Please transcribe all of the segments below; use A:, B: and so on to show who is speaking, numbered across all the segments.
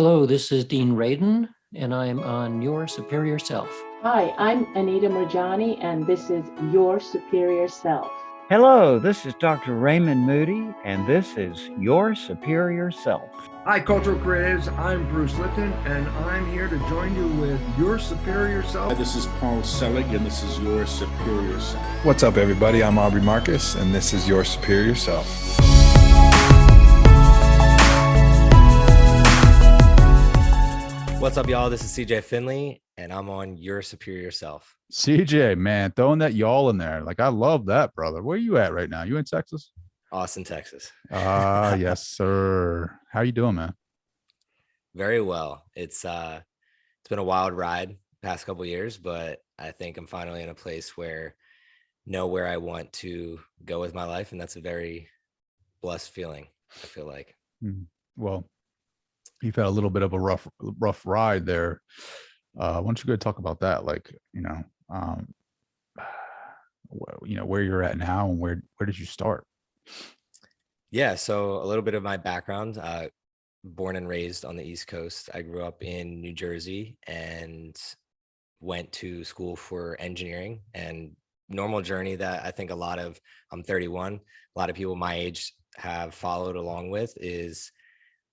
A: Hello, this is Dean Radin, and I'm on Your Superior Self.
B: Hi, I'm Anita Murjani, and this is Your Superior Self.
C: Hello, this is Dr. Raymond Moody, and this is Your Superior Self.
D: Hi, Cultural Creatives. I'm Bruce Lipton, and I'm here to join you with Your Superior Self.
E: This is Paul Selig, and this is Your Superior Self.
F: What's up, everybody? I'm Aubrey Marcus, and this is Your Superior Self.
G: What's up, y'all? This is CJ Finley, and I'm on Your Superior Self.
H: CJ, man, throwing that y'all in there. Like, I love that, brother. Where you at right now? You in Texas?
G: Austin, Texas.
H: Yes, sir. How you doing, man?
G: Very well. It's been a wild ride past couple of years, but I think I'm finally in a place where know where I want to go with my life, and that's a very blessed feeling, I feel like.
H: Well, you've had a little bit of a rough ride there. Why don't you go talk about that? Like, where you're at now and where did you start?
G: Yeah. So a little bit of my background, born and raised on the East Coast. I grew up in New Jersey and went to school for engineering, and normal journey that I think I'm 31, a lot of people my age have followed along with is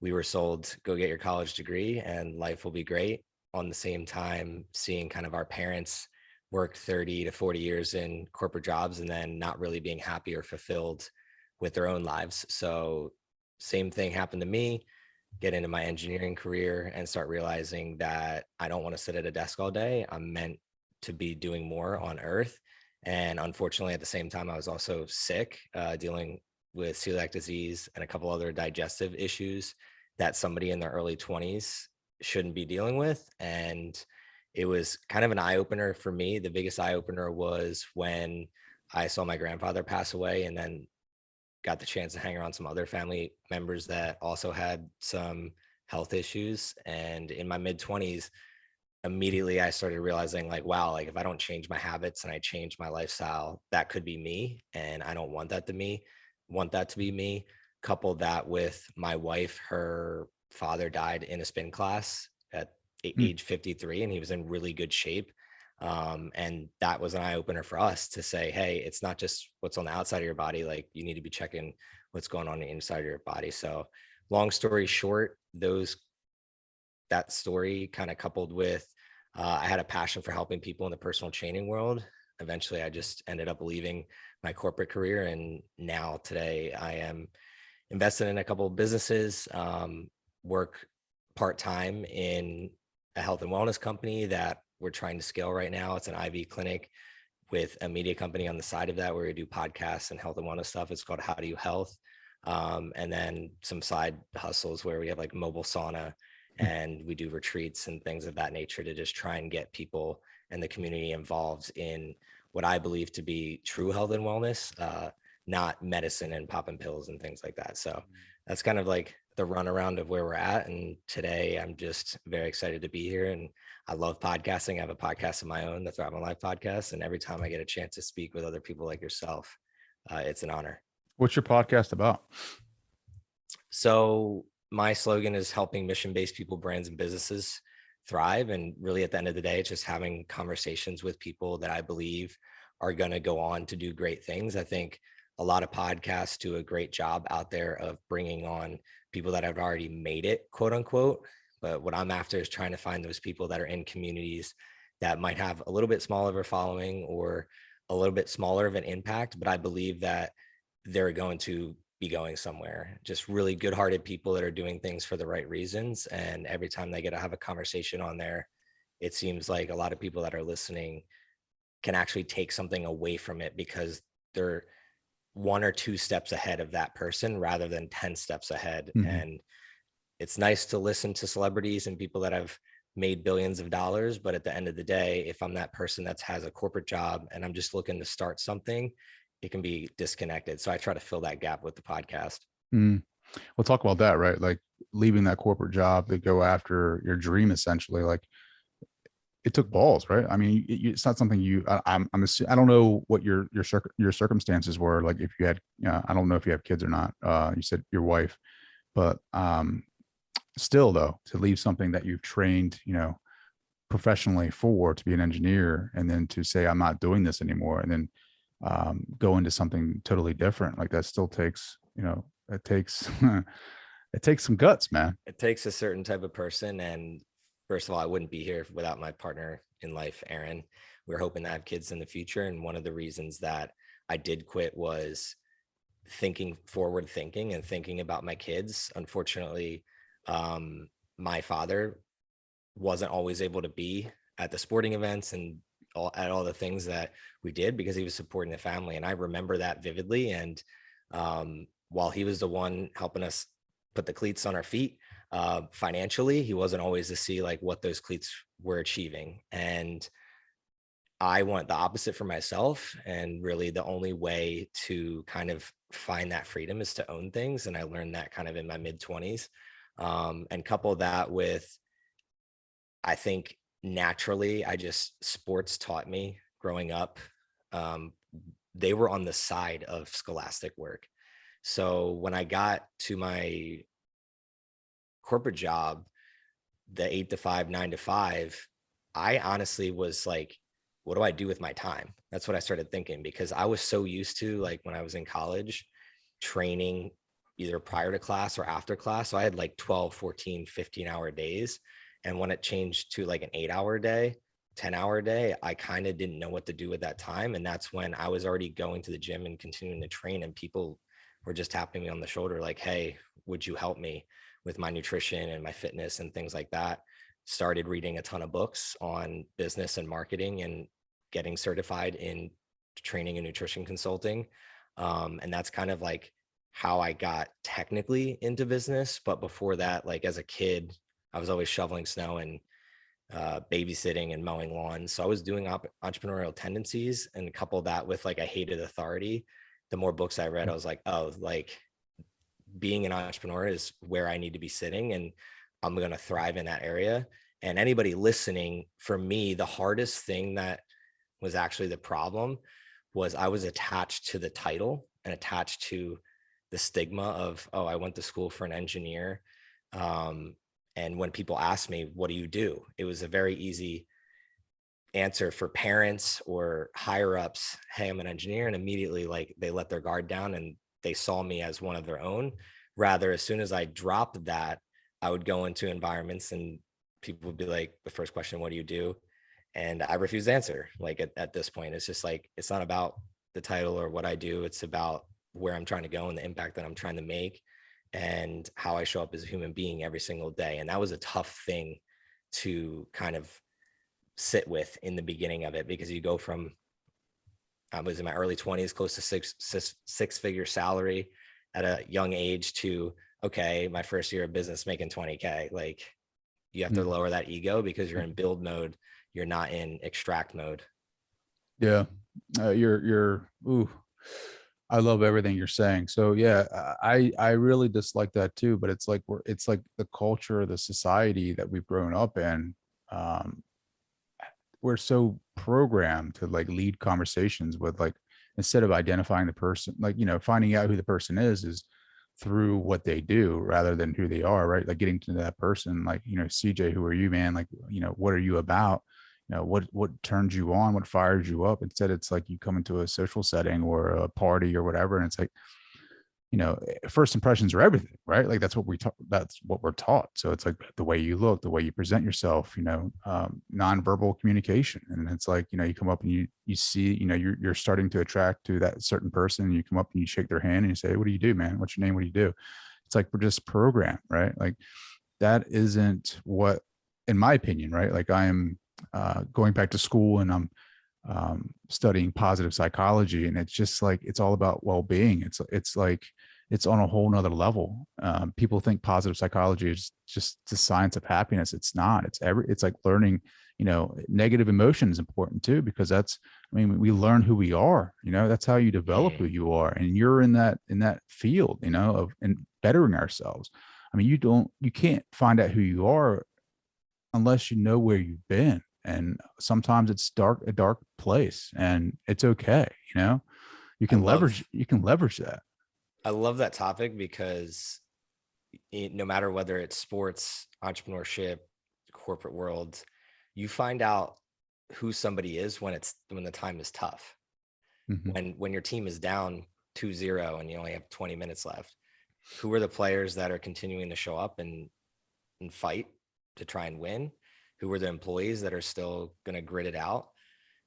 G: we were sold, go get your college degree and life will be great. On the same time, seeing kind of our parents work 30 to 40 years in corporate jobs and then not really being happy or fulfilled with their own lives. So same thing happened to me, get into my engineering career and start realizing that I don't want to sit at a desk all day. I'm meant to be doing more on earth. And unfortunately, at the same time, I was also sick, dealing with celiac disease and a couple other digestive issues that somebody in their early 20s shouldn't be dealing with. And it was kind of an eye-opener for me. The biggest eye-opener was when I saw my grandfather pass away and then got the chance to hang around some other family members that also had some health issues. And in my mid-20s, immediately I started realizing like, wow, like if I don't change my habits and I change my lifestyle, that could be me. And I don't want that to be me. Couple that with my wife, her father died in a spin class at age 53, and he was in really good shape. And that was an eye-opener for us to say, hey, it's not just what's on the outside of your body, like you need to be checking what's going on the inside of your body. So long story short, that story kind of coupled with I had a passion for helping people in the personal training world. Eventually I just ended up leaving my corporate career, and now today I am invested in a couple of businesses, work part-time in a health and wellness company that we're trying to scale right now. It's an IV clinic with a media company on the side of that where we do podcasts and health and wellness stuff. It's called How Do You Health. And then some side hustles where we have like mobile sauna and we do retreats and things of that nature to just try and get people and the community involved in what I believe to be true health and wellness, not medicine and popping pills and things like that. So that's kind of like the runaround of where we're at. And today I'm just very excited to be here. And I love podcasting. I have a podcast of my own, the Thrive on Life podcast. And every time I get a chance to speak with other people like yourself, it's an honor.
H: What's your podcast about?
G: So my slogan is helping mission-based people, brands, and businesses thrive. And really at the end of the day, it's just having conversations with people that I believe are going to go on to do great things. I think a lot of podcasts do a great job out there of bringing on people that have already made it, quote unquote. But what I'm after is trying to find those people that are in communities that might have a little bit smaller of a following or a little bit smaller of an impact, but I believe that they're going to be going somewhere. Just really good-hearted people that are doing things for the right reasons. And every time they get to have a conversation on there, it seems like a lot of people that are listening can actually take something away from it because they're one or two steps ahead of that person rather than 10 steps ahead. And it's nice to listen to celebrities and people that have made billions of dollars. But at the end of the day, if I'm that person that has a corporate job and I'm just looking to start something, it can be disconnected. So I try to fill that gap with the podcast.
H: We'll talk about that, right? Like leaving that corporate job to go after your dream, essentially. Like it took balls, right? I mean, it's not something I don't know what your circumstances were. Like if you had, I don't know if you have kids or not. You said your wife, but still though, to leave something that you've trained, professionally for, to be an engineer, and then to say, I'm not doing this anymore, and then go into something totally different, like that still takes, it takes, it takes some guts, man.
G: It takes a certain type of person. And first of all, I wouldn't be here without my partner in life, Aaron. We're hoping to have kids in the future. And one of the reasons that I did quit was forward thinking and thinking about my kids. Unfortunately, my father wasn't always able to be at the sporting events and at all the things that we did because he was supporting the family. And I remember that vividly. And while he was the one helping us put the cleats on our feet, financially, he wasn't always to see like what those cleats were achieving. And I want the opposite for myself. And really the only way to kind of find that freedom is to own things. And I learned that kind of in my mid-20s. And couple that with, I think naturally, sports taught me growing up. They were on the side of scholastic work. So when I got to my corporate job, the 8 to 5, 9 to 5, I honestly was like, what do I do with my time? That's what I started thinking, because I was so used to, like, when I was in college, training either prior to class or after class. So I had like 12, 14, 15-hour days. And when it changed to like an 8-hour day, 10-hour day, I kind of didn't know what to do with that time. And that's when I was already going to the gym and continuing to train, and people were just tapping me on the shoulder like, hey, would you help me with my nutrition and my fitness and things like that? Started reading a ton of books on business and marketing and getting certified in training and nutrition consulting. And that's kind of like how I got technically into business. But before that, like as a kid, I was always shoveling snow and babysitting and mowing lawns. So I was doing entrepreneurial tendencies, and couple that with like I hated authority. The more books I read, I was like, oh, like being an entrepreneur is where I need to be sitting, and I'm going to thrive in that area. And anybody listening, for me, the hardest thing that was actually the problem was I was attached to the title and attached to the stigma of, oh, I went to school for an engineer. And when people ask me, what do you do? It was a very easy answer for parents or higher ups. Hey, I'm an engineer. And immediately like they let their guard down and they saw me as one of their own. Rather, as soon as I dropped that, I would go into environments and people would be like, the first question, what do you do? And I refuse to answer. Like at this point, it's just like, it's not about the title or what I do. It's about where I'm trying to go and the impact that I'm trying to make and how I show up as a human being every single day. And that was a tough thing to kind of sit with in the beginning of it, because you go from, I was in my early 20s, close to six-figure salary at a young age, to, okay, my first year of business making 20K. Like you have to lower that ego because you're in build mode. You're not in extract mode.
H: Yeah. Ooh, I love everything you're saying. So yeah, I really dislike that too, but it's like it's like the culture, the society that we've grown up in. We're so programmed to like lead conversations with, like, instead of identifying the person, like, finding out who the person is through what they do rather than who they are, right? Like getting to know that person, like, CJ, who are you, man? Like, what are you about? What turns you on, what fires you up? Instead, it's like you come into a social setting or a party or whatever, and it's like, first impressions are everything, right? Like that's what we're taught. So it's like the way you look, the way you present yourself, nonverbal communication. And it's like, you come up and you see, you're starting to attract to that certain person, and you come up and you shake their hand and you say, what do you do, man? What's your name? What do you do? It's like, we're just programmed, right? Like that isn't what, in my opinion, right? Like I am going back to school and I'm studying positive psychology, and it's just like, it's all about well-being. It's like, it's on a whole nother level. People think positive psychology is just the science of happiness. It's not. It's like learning, negative emotion is important too, because we learn who we are, that's how you develop who you are. And you're in that field, of bettering ourselves. You can't find out who you are unless you know where you've been. And sometimes it's a dark place, and it's okay. You can leverage that.
G: I love that topic because no matter whether it's sports, entrepreneurship, corporate world, you find out who somebody is when the time is tough. When your team is down 2-0 and you only have 20 minutes left, who are the players that are continuing to show up and fight to try and win? Who are the employees that are still going to grit it out?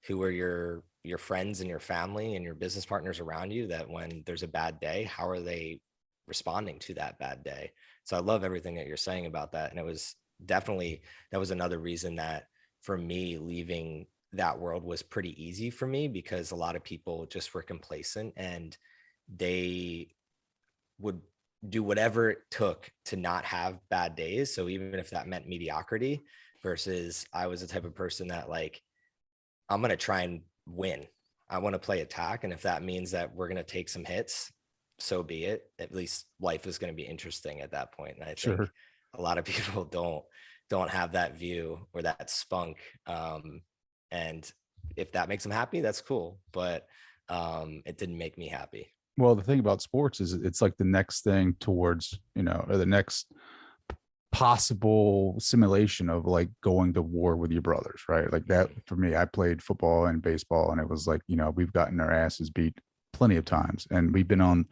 G: Who are your friends and your family and your business partners around you that when there's a bad day, how are they responding to that bad day? So I love everything that you're saying about that. And it was definitely, that was another reason that for me, leaving that world was pretty easy for me, because a lot of people just were complacent and they would do whatever it took to not have bad days. So even if that meant mediocrity, versus I was the type of person that like, I'm going to try and win. I want to play attack. And if that means that we're going to take some hits, so be it. At least life is going to be interesting at that point. And I think a lot of people don't have that view or that spunk. And if that makes them happy, that's cool. But it didn't make me happy.
H: Well, the thing about sports is it's like the next thing towards, or the next possible simulation of like going to war with your brothers, right? Like that for me, I played football and baseball, and it was like, we've gotten our asses beat plenty of times, and we've been on,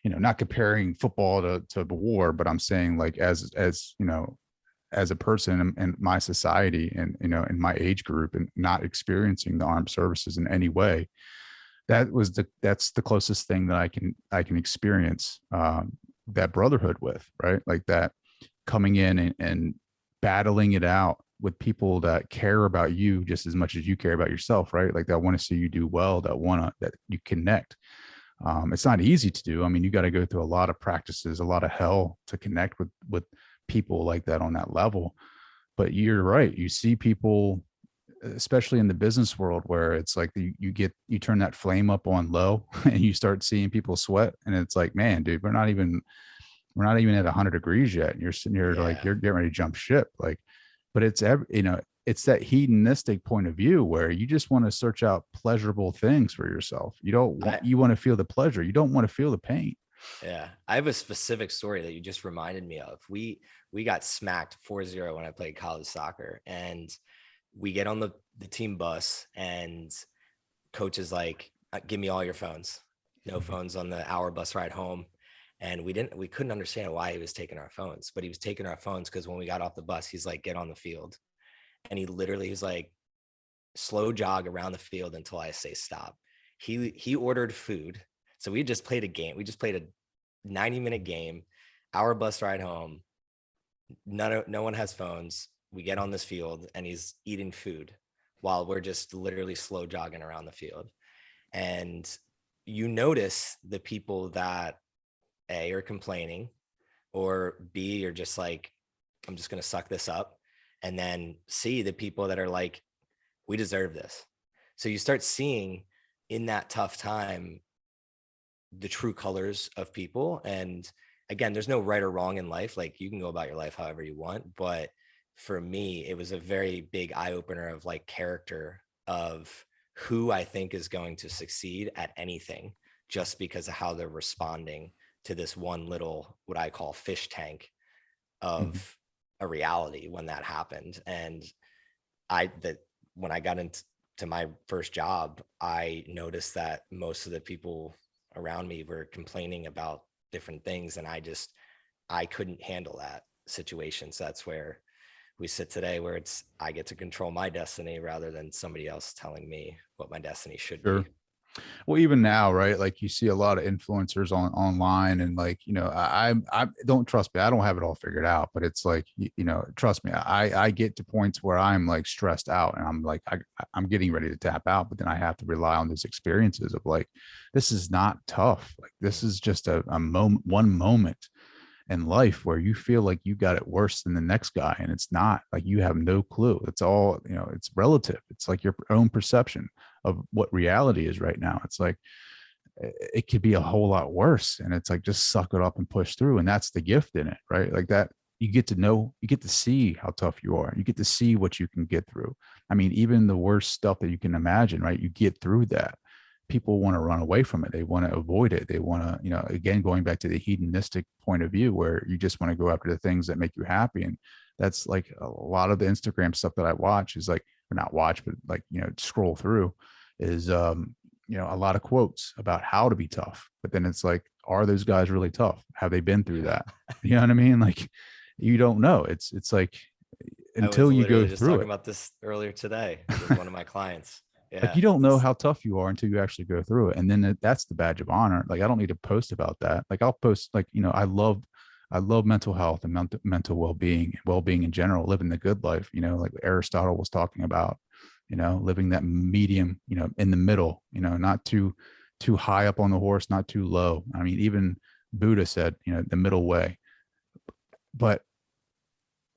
H: not comparing football to the war, but I'm saying like as a person in my society and, in my age group and not experiencing the armed services in any way, that's the closest thing that I can experience that brotherhood with, right? Like that coming in and battling it out with people that care about you just as much as you care about yourself, right? Like that want to see you do well, that you connect. It's not easy to do. I mean, you got to go through a lot of practices, a lot of hell to connect with people like that on that level. But you're right. You see people, especially in the business world, where it's like you turn that flame up on low and you start seeing people sweat, and it's like, man, dude, we're not even at 100 degrees yet. And you're sitting here like you're getting ready to jump ship. Like, but it's it's that hedonistic point of view where you just want to search out pleasurable things for yourself. You want to feel the pleasure. You don't want to feel the pain.
G: Yeah. I have a specific story that you just reminded me of. We got smacked 4-0 when I played college soccer, and we get on the team bus, and coach is like, give me all your phones. No phones on the hour bus ride home. And we couldn't understand why he was taking our phones, but he was taking our phones because when we got off the bus, he's like, get on the field. And he's like, slow jog around the field until I say stop. He ordered food. So we just played a game. We just played a 90-minute game, hour bus ride home. No one has phones. We get on this field and he's eating food while we're just literally slow jogging around the field. And you notice the people that A, are complaining, or B, you're just like, I'm just going to suck this up. And then C, the people that are like, we deserve this. So you start seeing in that tough time the true colors of people. And again, there's no right or wrong in life. Like you can go about your life however you want. But for me, it was a very big eye opener of like character of who I think is going to succeed at anything just because of how they're responding to this one little, what I call fish tank of a reality when that happened. And when I got into my first job, I noticed that most of the people around me were complaining about different things. And I couldn't handle that situation. So that's where we sit today, where I get to control my destiny rather than somebody else telling me what my destiny should be.
H: Well, even now, right? Like you see a lot of influencers online, and like, I don't, trust me, I don't have it all figured out, but it's like, trust me, I get to points where I'm like stressed out and I'm like, I'm getting ready to tap out, but then I have to rely on these experiences of like, this is not tough. Like this is just one moment in life where you feel like you got it worse than the next guy. And it's not, like, you have no clue. It's all, it's relative. It's like your own perception of what reality is right now. It's like, it could be a whole lot worse. And it's like, just suck it up and push through. And that's the gift in it, right? Like that, you get to see how tough you are. You get to see what you can get through. I mean, even the worst stuff that you can imagine, right? You get through that people want to run away from it. They want to avoid it. They want to, again, going back to the hedonistic point of view where you just want to go after the things that make you happy. And that's like a lot of the Instagram stuff that I watch is like, or not watch, but like, scroll through is, a lot of quotes about how to be tough. But then it's like, are those guys really tough? Have they been through that? You know what I mean? Like, you don't know. It's like, until you go
G: just
H: through
G: talking
H: it.
G: about this earlier today with one of my clients. Yeah.
H: Like, you don't know how tough you are until you actually go through it. And then that's the badge of honor. Like, I don't need to post about that. Like, I'll post, like, I love mental health and mental well-being in general, living the good life, like Aristotle was talking about, living that medium, in the middle, not too high up on the horse, not too low. I mean, even Buddha said, the middle way. But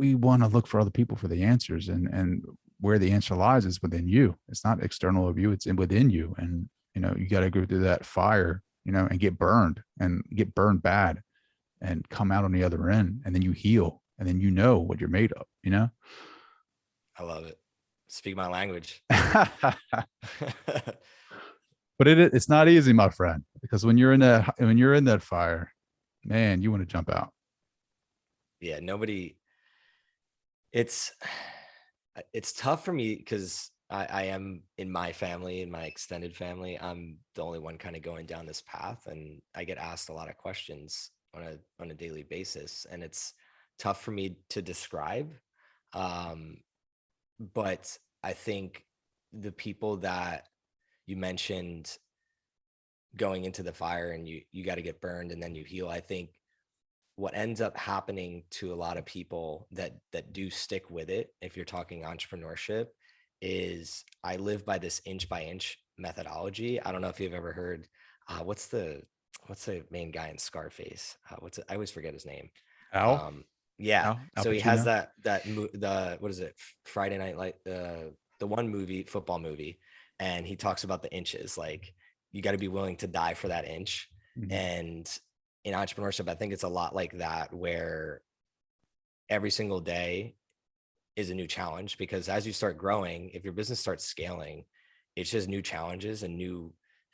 H: we want to look for other people for the answers, and where the answer lies is within you. It's not external of you, it's within you. And, you got to go through that fire, and get burned bad and come out on the other end. And then you heal, and then what you're made of,
G: I love it. Speak my language.
H: But it's not easy, my friend, because when you're in that fire, man, you want to jump out.
G: Yeah, it's tough for me because I am in my family, in my extended family, I'm the only one kind of going down this path, and I get asked a lot of questions on a daily basis, and it's tough for me to describe. But I think the people that you mentioned going into the fire and you got to get burned and then you heal, I think what ends up happening to a lot of people that do stick with it, if you're talking entrepreneurship, is I live by this inch by inch methodology. I don't know if you've ever heard, what's the main guy in Scarface? I always forget his name.
H: Al?
G: Yeah.
H: Al
G: So he has
H: Pacino?
G: the what is it? Friday Night Light, the one movie, football movie, and he talks about the inches. Like, you got to be willing to die for that inch.
H: Mhm.
G: And in entrepreneurship, I think it's a lot like that, where every single day is a new challenge, because as you start growing, if your business starts scaling, it's just new challenges and new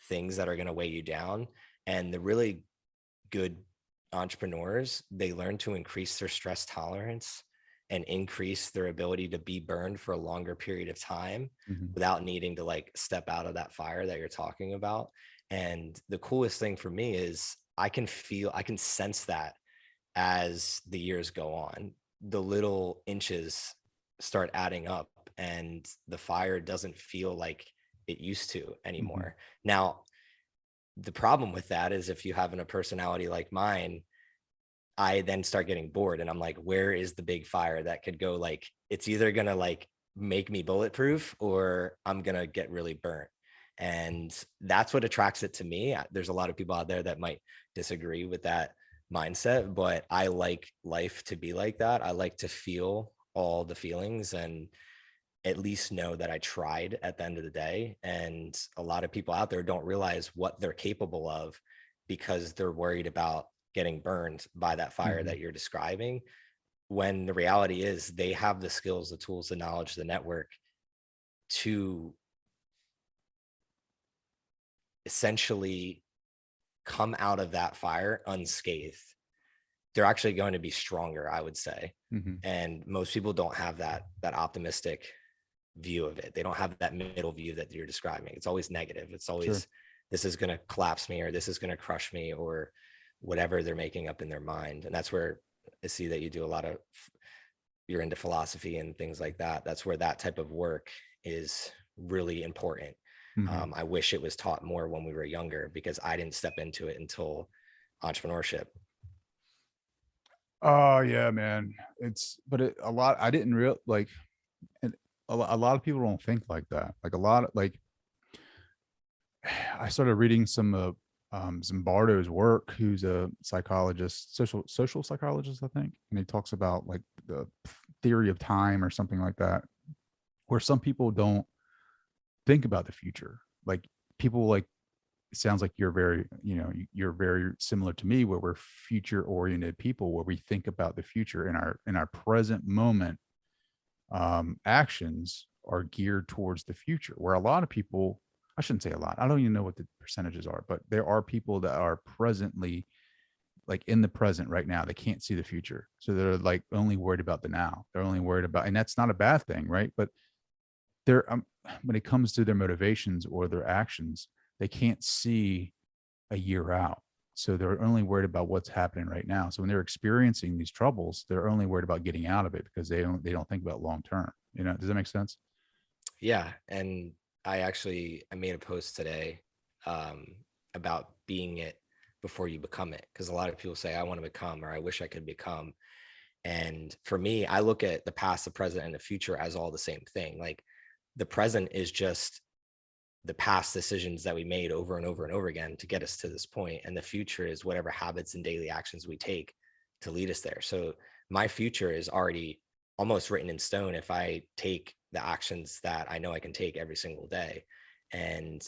G: things that are going to weigh you down. And the really good entrepreneurs, they learn to increase their stress tolerance and increase their ability to be burned for a longer period of time
H: Mhm.
G: without needing to like step out of that fire that you're talking about. And the coolest thing for me is I can sense that as the years go on, the little inches start adding up and the fire doesn't feel like it used to anymore. Now, the problem with that is if you have a personality like mine, I then start getting bored and I'm like, where is the big fire that could go? Like, it's either going to like make me bulletproof or I'm going to get really burnt. And that's what attracts it to me. There's a lot of people out there that might disagree with that mindset, but I like life to be like that. I like to feel all the feelings and at least know that I tried at the end of the day. And a lot of people out there don't realize what they're capable of because they're worried about getting burned by that fire that you're describing, when the reality is they have the skills, the tools, the knowledge, the network to essentially come out of that fire unscathed. They're actually going to be stronger, I would say. And most people don't have that optimistic view of it. They don't have that middle view that you're describing. It's always negative. It's always, this is going to collapse me, or this is going to crush me, or whatever they're making up in their mind. And that's where I see that you do a lot of, you're into philosophy and things like that. That's where that type of work is really important. I wish it was taught more when we were younger, because I didn't step into it until entrepreneurship.
H: Oh yeah, man. I didn't a lot of people don't think like that. Like I started reading some Zimbardo's work, who's a psychologist, social psychologist, I think. And he talks about like the theory of time or something like that, where some people don't think about the future. Like people like, it sounds like you're very similar to me, where we're future oriented people, where we think about the future in our present moment. Actions are geared towards the future, where a lot of people, I shouldn't say a lot. I don't even know what the percentages are, but there are people that are presently like in the present right now. They can't see the future. So they're like only worried about the now. They're only worried about, and that's not a bad thing, right? But they're when it comes to their motivations or their actions, they can't see a year out. So they're only worried about what's happening right now. So when they're experiencing these troubles, they're only worried about getting out of it because they don't think about long term. You know, does that make sense?
G: Yeah. And I made a post today about being it before you become it. Because a lot of people say, I want to become, or I wish I could become. And for me, I look at the past, the present, and the future as all the same thing. Like the present is just the past decisions that we made over and over and over again to get us to this point. And the future is whatever habits and daily actions we take to lead us there. So my future is already almost written in stone if I take the actions that I know I can take every single day. And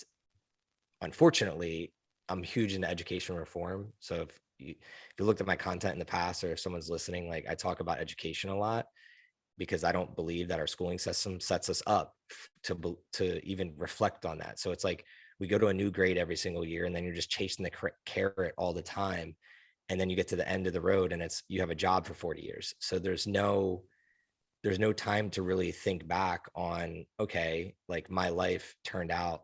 G: unfortunately, I'm huge into education reform. So if you looked at my content in the past, or if someone's listening, like I talk about education a lot because I don't believe that our schooling system sets us up to even reflect on that. So it's like we go to a new grade every single year, and then you're just chasing the carrot all the time. And then you get to the end of the road, and you have a job for 40 years. So there's no time to really think back on, okay, like my life turned out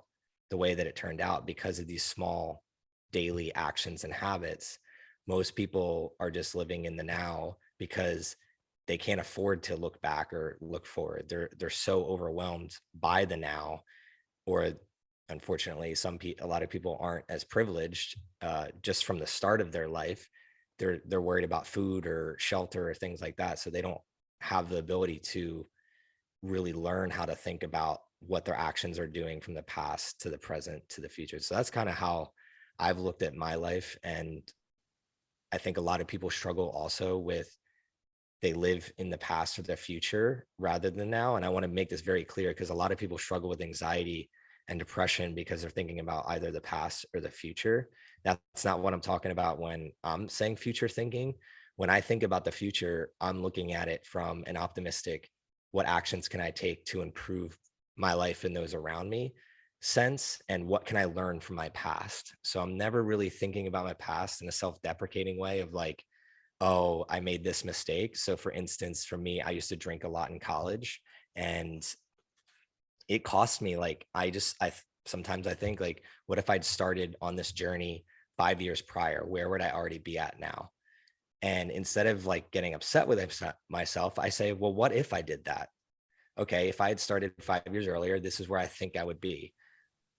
G: the way that it turned out because of these small daily actions and habits. Most people are just living in the now because they can't afford to look back or look forward. They're so overwhelmed by the now, or unfortunately, a lot of people aren't as privileged just from the start of their life. They're worried about food or shelter or things like that, so they don't have the ability to really learn how to think about what their actions are doing from the past to the present to the future. So that's kind of how I've looked at my life. And I think a lot of people struggle also with, they live in the past or their future rather than now. And I want to make this very clear because a lot of people struggle with anxiety and depression because they're thinking about either the past or the future. That's not what I'm talking about when I'm saying future thinking. When I think about the future, I'm looking at it from an optimistic, what actions can I take to improve my life and those around me sense, and what can I learn from my past? So I'm never really thinking about my past in a self-deprecating way of like, oh, I made this mistake. So for instance, for me, I used to drink a lot in college, and it cost me, like, sometimes I think like, what if I'd started on this journey 5 years prior? Where would I already be at now? And instead of like getting upset with myself, I say, well, what if I did that? Okay, if I had started 5 years earlier, this is where I think I would be.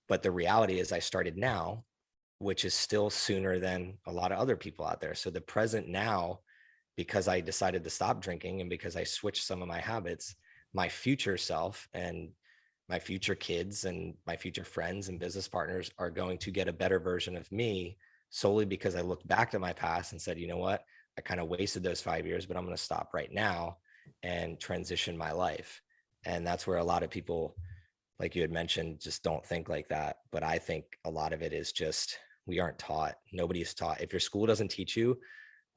G: But the reality is I started now, which is still sooner than a lot of other people out there. So the present now, because I decided to stop drinking and because I switched some of my habits, my future self and my future kids and my future friends and business partners are going to get a better version of me solely because I looked back at my past and said, you know what, I kind of wasted those 5 years, but I'm going to stop right now and transition my life. And that's where a lot of people, like you had mentioned, just don't think like that. But I think a lot of it is just, we aren't taught. Nobody's taught. If your school doesn't teach you,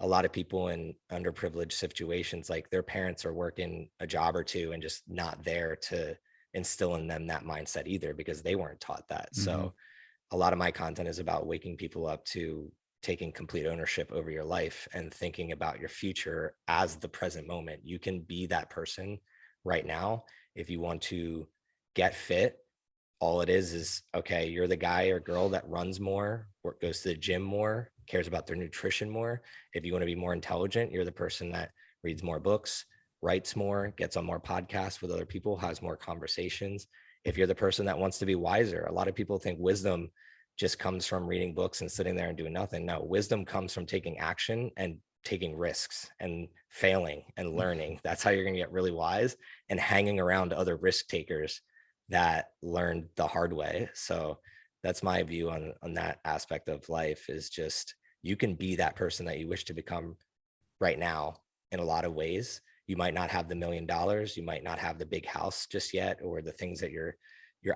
G: a lot of people in underprivileged situations, like their parents are working a job or two and just not there to instill in them that mindset either, because they weren't taught that. Mm-hmm. So a lot of my content is about waking people up to taking complete ownership over your life and thinking about your future as the present moment. You can be that person right now. If you want to get fit, all it is, okay, you're the guy or girl that runs more, or goes to the gym more, cares about their nutrition more. If you want to be more intelligent, you're the person that reads more books, writes more, gets on more podcasts with other people, has more conversations. If you're the person that wants to be wiser, a lot of people think wisdom just comes from reading books and sitting there and doing nothing. No, wisdom comes from taking action and taking risks and failing and learning. That's how you're going to get really wise, and hanging around other risk takers that learned the hard way. So that's my view on that aspect of life, is just, you can be that person that you wish to become right now in a lot of ways. You might not have the $1 million, you might not have the big house just yet, or the things that you're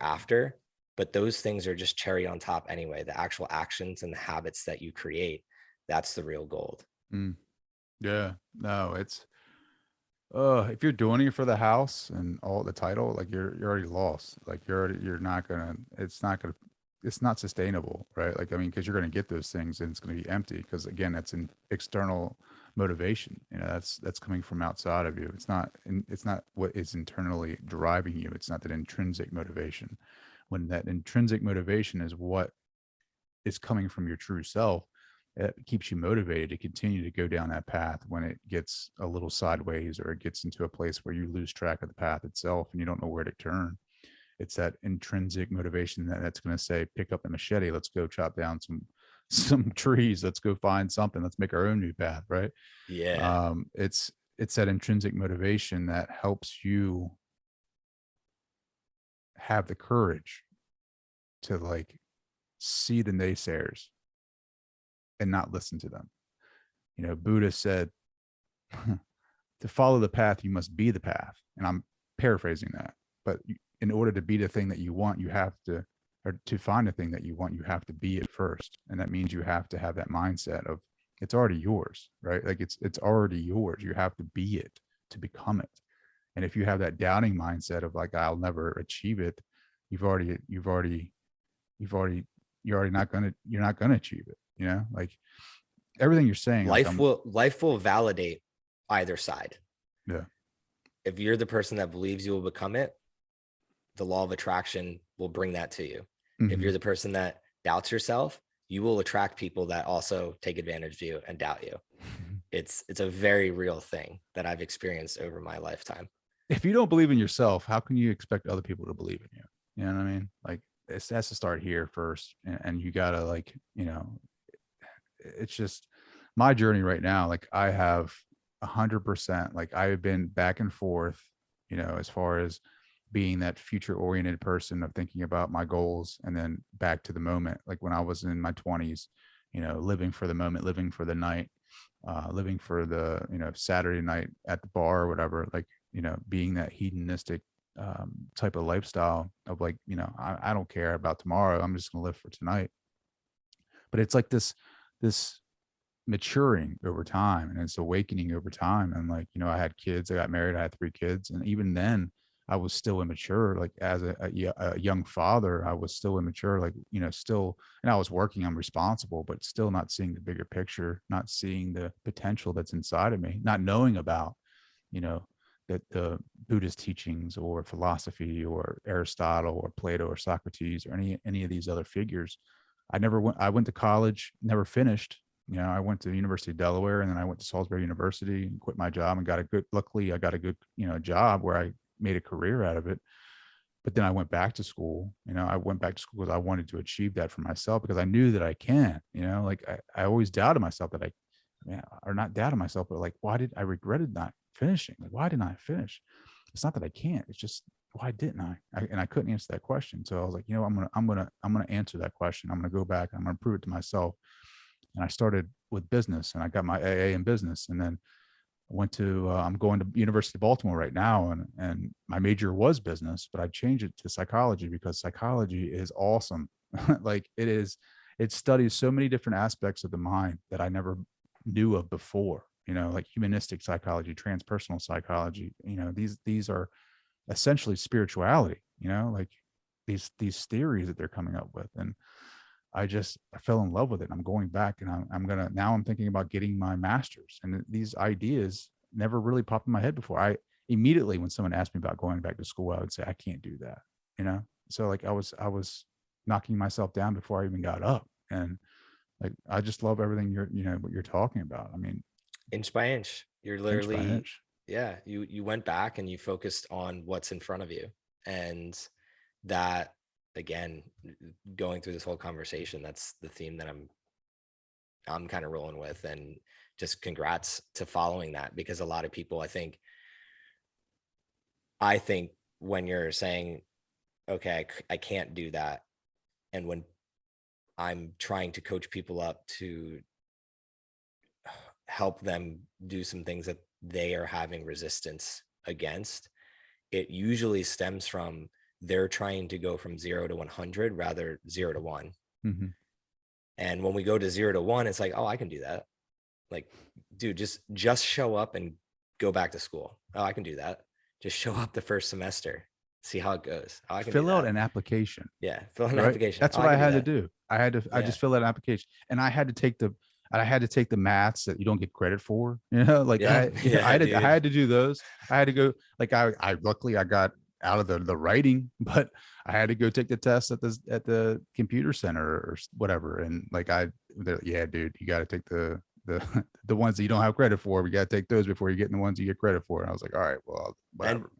G: after, but those things are just cherry on top anyway. The actual actions and the habits that you create, that's the real gold.
H: Yeah, no, If you're doing it for the house and all the title, like you're already lost. Like you're not gonna, it's not sustainable, right? Like, I mean, because you're gonna get those things and it's gonna be empty. Because again, that's an external motivation. You know, that's coming from outside of you. It's not what is internally driving you. It's not that intrinsic motivation. When that intrinsic motivation is what is coming from your true self, it keeps you motivated to continue to go down that path when it gets a little sideways or it gets into a place where you lose track of the path itself and you don't know where to turn. It's that intrinsic motivation that's going to say, pick up the machete, let's go chop down some trees, let's go find something, let's make our own new path, right?
G: Yeah.
H: It's that intrinsic motivation that helps you have the courage to like see the naysayers and not listen to them. You know, Buddha said, to follow the path, you must be the path. And I'm paraphrasing that. But in order to be the thing that you want, you have to, or to find the thing that you want, you have to be it first. And that means you have to have that mindset of it's already yours, right? Like it's already yours. You have to be it to become it. And if you have that doubting mindset of like, I'll never achieve it, you're not gonna achieve it. You know, like everything you're saying, like
G: Life will validate either side.
H: Yeah.
G: If you're the person that believes you will become it, the law of attraction will bring that to you. If you're the person that doubts yourself, you will attract people that also take advantage of you and doubt you. It's a very real thing that I've experienced over my lifetime.
H: If you don't believe in yourself, how can you expect other people to believe in you? You know what I mean? Like it has to start here first. And you gotta like, you know, it's just my journey right now. Like I have 100%, like I've been back and forth, you know, as far as being that future oriented person of thinking about my goals and then back to the moment. Like when I was in my 20s, you know, living for the moment, living for the night, living for the, you know, Saturday night at the bar or whatever, like, you know, being that hedonistic type of lifestyle of like, you know, I don't care about tomorrow. I'm just going to live for tonight. But it's like this maturing over time and it's awakening over time. And like, you know, I had kids, I got married, I had 3 kids. And even then I was still immature. Like as a young father, I was still immature, like, you know, still, and I was working, I'm responsible, but still not seeing the bigger picture, not seeing the potential that's inside of me, not knowing about, you know, that the Buddhist teachings or philosophy or Aristotle or Plato or Socrates or any of these other figures. I went to college, never finished. You know, I went to the University of Delaware and then I went to Salisbury University and quit my job and luckily I got a good, you know, job where I made a career out of it. But then I went back to school, you know, I went back to school because I wanted to achieve that for myself because I knew that I can, you know, like I always doubted myself that or not doubted myself, but like, why did I regretted not finishing? Like, why didn't I finish? It's not that I can't, it's just, why didn't I? And I couldn't answer that question. So I was like, you know, I'm going to answer that question. I'm going to go back. I'm going to prove it to myself. And I started with business and I got my AA in business. And then I went to, I'm going to University of Baltimore right now. And my major was business, but I changed it to psychology because psychology is awesome. Like it studies so many different aspects of the mind that I never knew of before, you know, like humanistic psychology, transpersonal psychology, you know, these are essentially spirituality, you know, like these theories that they're coming up with. And I fell in love with it. I'm going back and I'm thinking about getting my master's, and these ideas never really popped in my head before. I immediately, when someone asked me about going back to school, I would say, I can't do that, you know? So like I was knocking myself down before I even got up. And like, I just love everything what you're talking about. I mean,
G: Inch by inch, you're
H: inch by
G: literally,
H: inch.
G: yeah, you went back and you focused on what's in front of you. And that, again, going through this whole conversation, that's the theme that I'm kind of rolling with. And just congrats to following that, because a lot of people, I think when you're saying, okay, I can't do that, and when I'm trying to coach people up to help them do some things that they are having resistance against, it usually stems from they're trying to go from 0 to 100 rather 0 to 1.
H: Mm-hmm.
G: And when we go to 0 to 1, it's like, oh, I can do that. Like, dude, just show up and go back to school. Oh, I can do that. Just show up the first semester, see how it goes. Oh, I can
H: Fill
G: do
H: out
G: that.
H: an application.
G: Yeah, fill out an
H: Right?
G: application.
H: That's
G: Oh,
H: what I
G: can
H: had to
G: that.
H: do. I just
G: Yeah.
H: fill out an application, and I had to take the maths that you don't get credit for. You know, like
G: Yeah, yeah,
H: I
G: dude.
H: had to do those. I had to go, like, I luckily I got out of the writing, but I had to go take the test at the computer center or whatever. And like, yeah, dude, you got to take the the ones that you don't have credit for. We got to take those before you get the ones you get credit for. And I was like, all right, well, whatever.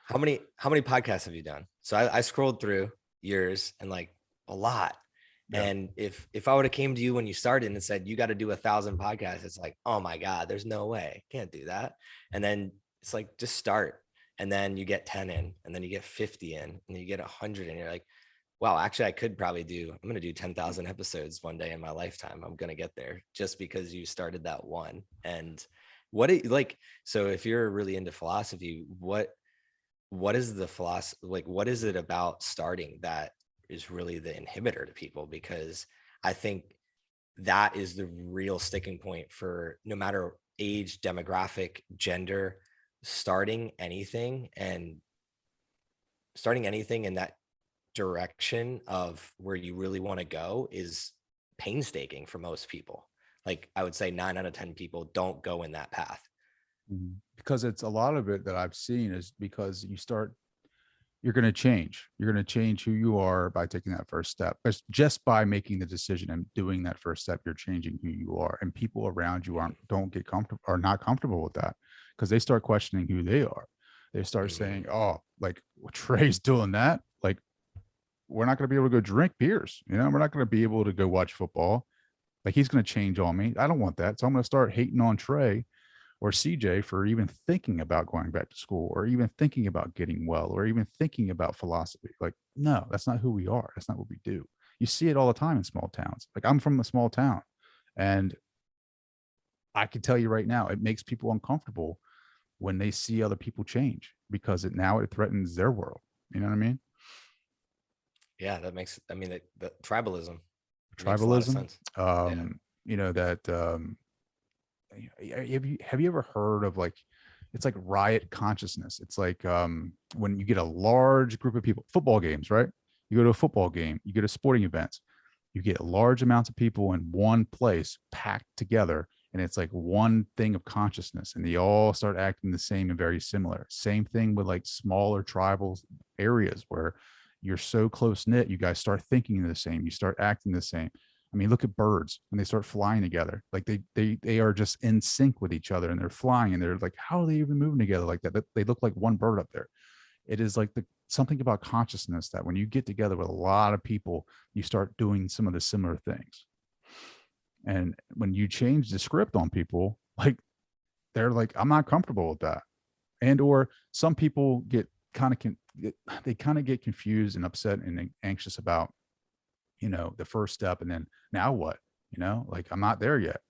G: And how many podcasts have you done? So I scrolled through yours and like a lot.
H: Yeah.
G: And if I would have came to you when you started and said you got to do 1,000 podcasts, it's like, oh my God, there's no way. Can't do that. And then it's like, just start. And then you get 10 in, and then you get 50 in, and then you get 100 in. You're like, wow, actually, I'm going to do 10,000 episodes one day in my lifetime. I'm going to get there just because you started that one. And so if you're really into philosophy, what is the philosophy? Like, what is it about starting that is really the inhibitor to people? Because I think that is the real sticking point for no matter age, demographic, gender, starting anything in that direction of where you really want to go is painstaking for most people. Like, I would say 9 out of 10 people don't go in that path.
H: Because it's a lot of it that I've seen is because you're going to change. You're going to change who you are by taking that first step. It's just by making the decision and doing that first step, you're changing who you are. And people around you don't get comfortable or not comfortable with that, because they start questioning who they are. They start saying, oh, like, Trey's doing that. Like, we're not going to be able to go drink beers. You know, we're not going to be able to go watch football. Like, he's going to change on me. I don't want that. So I'm going to start hating on Trey or CJ for even thinking about going back to school, or even thinking about getting well, or even thinking about philosophy. Like, no, that's not who we are. That's not what we do. You see it all the time in small towns. Like, I'm from a small town, and I can tell you right now, it makes people uncomfortable when they see other people change, because it threatens their world. You know what I mean?
G: Yeah, the tribalism. Makes a lot of
H: Tribalism.
G: sense.
H: You know, that, have you ever heard of, like, it's like riot consciousness? It's like, when you get a large group of people, football games, right? You go to a football game, you go to sporting events, you get large amounts of people in one place packed together, and it's like one thing of consciousness, and they all start acting the same and very similar. Same thing with like smaller tribal areas where you're so close knit, you guys start thinking the same, you start acting the same. I mean, look at birds when they start flying together. Like, they are just in sync with each other, and they're flying, and they're like, how are they even moving together like that? They look like one bird up there. It is like something about consciousness that when you get together with a lot of people, you start doing some of the similar things. And when you change the script on people, like, they're like, I'm not comfortable with that. And, or some people get get confused and upset and anxious about, you know, the first step. And then, now what? You know, like, I'm not there yet.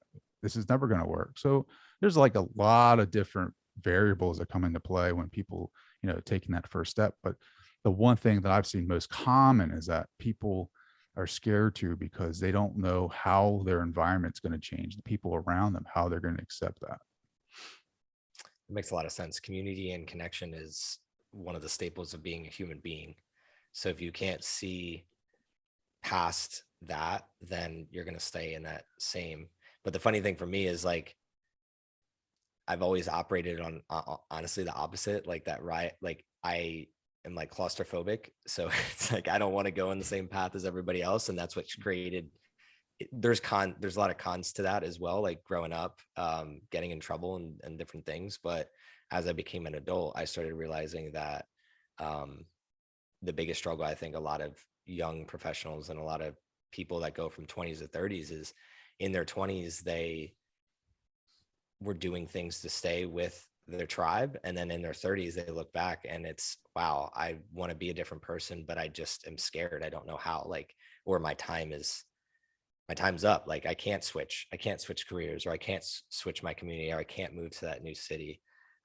H: This is never going to work. So there's like a lot of different variables that come into play when people, you know, taking that first step. But the one thing that I've seen most common is that people are scared to, because they don't know how their environment's going to change, the people around them, how they're going to accept that.
G: It makes a lot of sense. Community and connection is one of the staples of being a human being. So if you can't see past that, then you're going to stay in that same. But the funny thing for me is, like, I've always operated on honestly the opposite, like that riot. Like, I am like claustrophobic. So it's like, I don't want to go in the same path as everybody else. And that's what's created. There's a lot of cons to that as well, like growing up, getting in trouble and different things. But as I became an adult, I started realizing that the biggest struggle, I think a lot of young professionals and a lot of people that go from 20s to 30s is in their 20s, they were doing things to stay with their tribe. And then in their 30s, they look back and it's, wow, I want to be a different person, but I just am scared. I don't know how, like, or my time's up. Like, I can't switch careers, or I can't switch my community, or I can't move to that new city.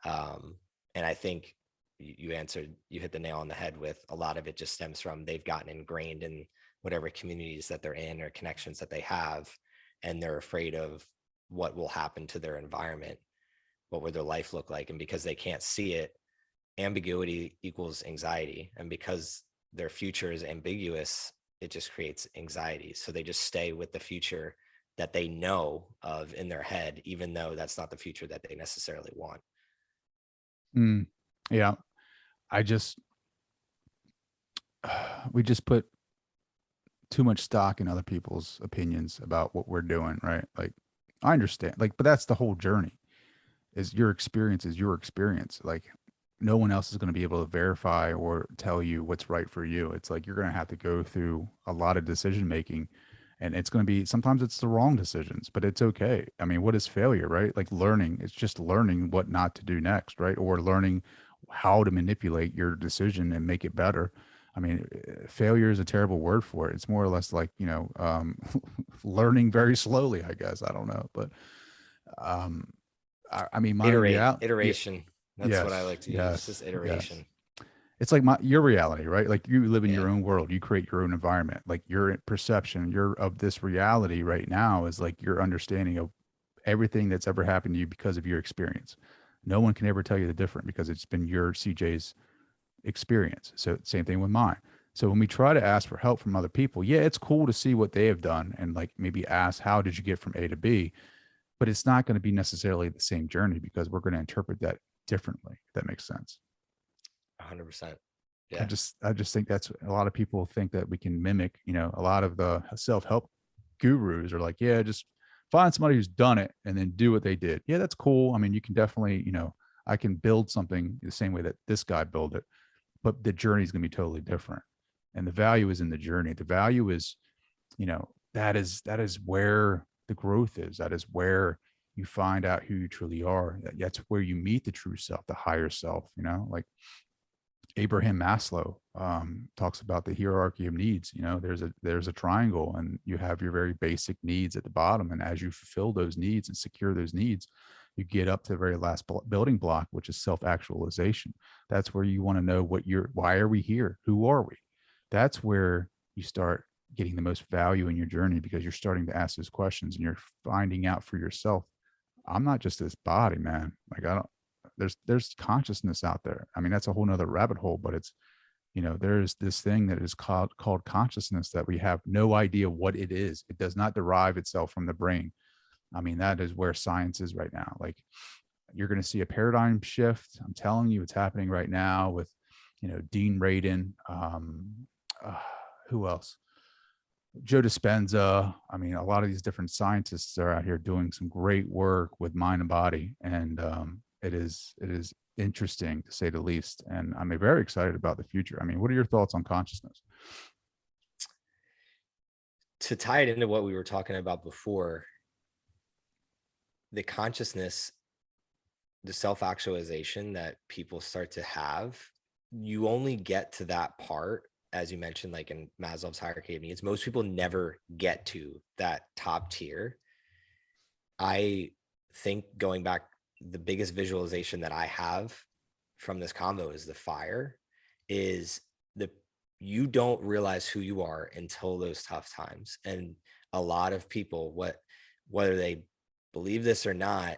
G: And I think you hit the nail on the head with a lot of it just stems from they've gotten ingrained in whatever communities that they're in or connections that they have. And they're afraid of what will happen to their environment what would their life look like? And because they can't see it, ambiguity equals anxiety. And because their future is ambiguous, it just creates anxiety. So they just stay with the future that they know of in their head, even though that's not the future that they necessarily want.
H: Yeah. We just put too much stock in other people's opinions about what we're doing, right? Like, I understand, like, but that's the whole journey. Is your experience is your experience. Like, no one else is going to be able to verify or tell you what's right for you. It's like you're going to have to go through a lot of decision making, and it's going to be, sometimes it's the wrong decisions, but it's okay. I mean, what is failure, right? Like learning, it's just learning what not to do next, right? Or learning how to manipulate your decision and make it better. I mean, failure is a terrible word for it. It's more or less like, learning very slowly, I guess. I don't know, but I mean,
G: Iteration. That's what I like to use.
H: Yes,
G: Just iteration.
H: yes. It's like your reality, right? Like you live in your own world, you create your own environment. Like your perception, of this reality right now is like your understanding of everything that's ever happened to you because of your experience. No one can ever tell you the different because it's been your CJ's experience. So same thing with mine. So when we try to ask for help from other people, yeah, it's cool to see what they have done and like maybe ask, how did you get from A to B? But it's not going to be necessarily the same journey because we're going to interpret that differently. If that makes sense.
G: 100%. Yeah.
H: I just think that's, a lot of people think that we can mimic, a lot of the self-help gurus are like, yeah, just find somebody who's done it and then do what they did. Yeah, that's cool. I mean, you can definitely, I can build something the same way that this guy built it, but the journey is going to be totally different. And the value is in the journey. The value is, that is where the growth is. That is where you find out who you truly are. That's where you meet the true self, the higher self, like Abraham Maslow talks about the hierarchy of needs. There's a triangle and you have your very basic needs at the bottom. And as you fulfill those needs and secure those needs, you get up to the very last building block, which is self-actualization. That's where you want to know why are we here? Who are we? That's where you start getting the most value in your journey, because you're starting to ask those questions and you're finding out for yourself, I'm not just this body, man. Like there's consciousness out there. I mean, that's a whole nother rabbit hole, but it's, there's this thing that is called consciousness that we have no idea what it is. It does not derive itself from the brain. I mean, that is where science is right now. Like, you're going to see a paradigm shift. I'm telling you, it's happening right now with, Dean Radin. Who else? Joe Dispenza. I mean, a lot of these different scientists are out here doing some great work with mind and body. And it is interesting to say the least. And I'm very excited about the future. I mean, what are your thoughts on consciousness?
G: To tie it into what we were talking about before, the consciousness, the self-actualization that people start to have, you only get to that part, as you mentioned, like in Maslow's hierarchy of needs. Most people never get to that top tier. I think, going back, the biggest visualization that I have from this combo is the fire, is you don't realize who you are until those tough times. And a lot of people, whether they believe this or not,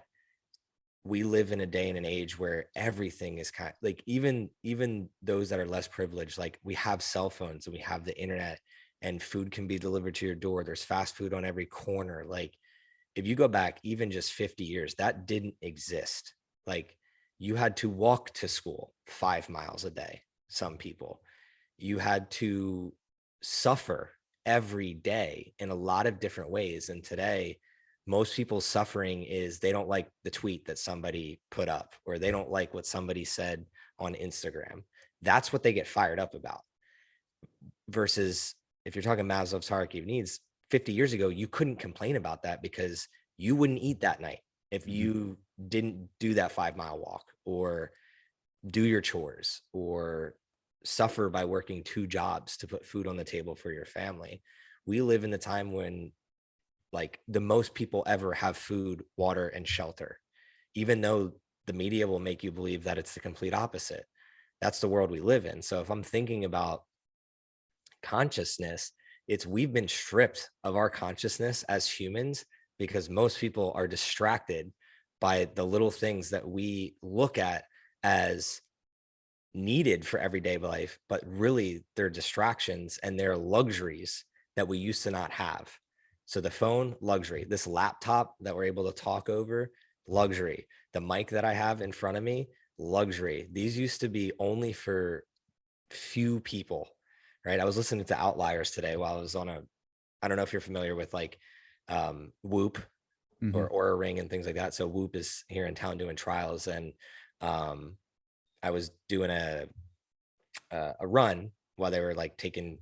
G: we live in a day and an age where everything is kind of like, even those that are less privileged, like we have cell phones and we have the internet and food can be delivered to your door. There's fast food on every corner. Like, if you go back even just 50 years, that didn't exist. Like, you had to walk to school 5 miles a day. Some people, you had to suffer every day in a lot of different ways. And today, most people's suffering is they don't like the tweet that somebody put up, or they don't like what somebody said on Instagram. That's what they get fired up about. Versus, if you're talking Maslow's hierarchy of needs, 50 years ago, you couldn't complain about that because you wouldn't eat that night if you didn't do that 5-mile walk, or do your chores, or suffer by working 2 jobs to put food on the table for your family. We live in the time when, like, the most people ever have food, water, and shelter, even though the media will make you believe that it's the complete opposite. That's the world we live in. So if I'm thinking about consciousness, we've been stripped of our consciousness as humans because most people are distracted by the little things that we look at as needed for everyday life, but really they're distractions and they're luxuries that we used to not have. So the phone, luxury. This laptop that we're able to talk over, luxury. The mic that I have in front of me, luxury. These used to be only for few people, right? I was listening to Outliers today while I was on I don't know if you're familiar with like Whoop or Aura Ring and things like that. So Whoop is here in town doing trials, and I was doing a run while they were like taking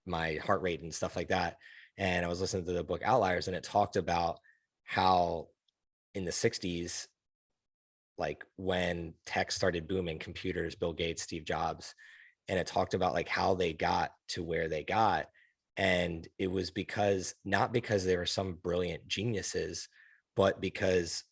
G: my heart rate and stuff like that. And I was listening to the book Outliers, and it talked about how in the 60s, like when tech started booming, computers, Bill Gates, Steve Jobs, and it talked about like how they got to where they got. And it was because, not because they were some brilliant geniuses, but because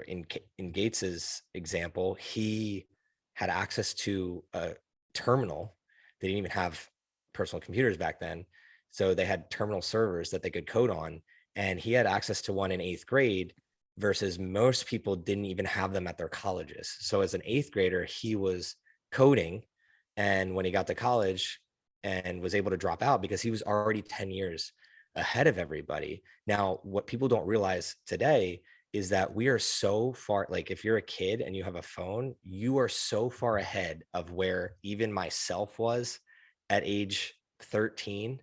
G: in Gates's example, he had access to a terminal. They didn't even have personal computers back then. So they had terminal servers that they could code on. And he had access to one in 8th grade versus most people didn't even have them at their colleges. So as an 8th grader, he was coding. And when he got to college and was able to drop out because he was already 10 years ahead of everybody. Now, what people don't realize today is that we are so far, like if you're a kid and you have a phone, you are so far ahead of where even myself was at age 13.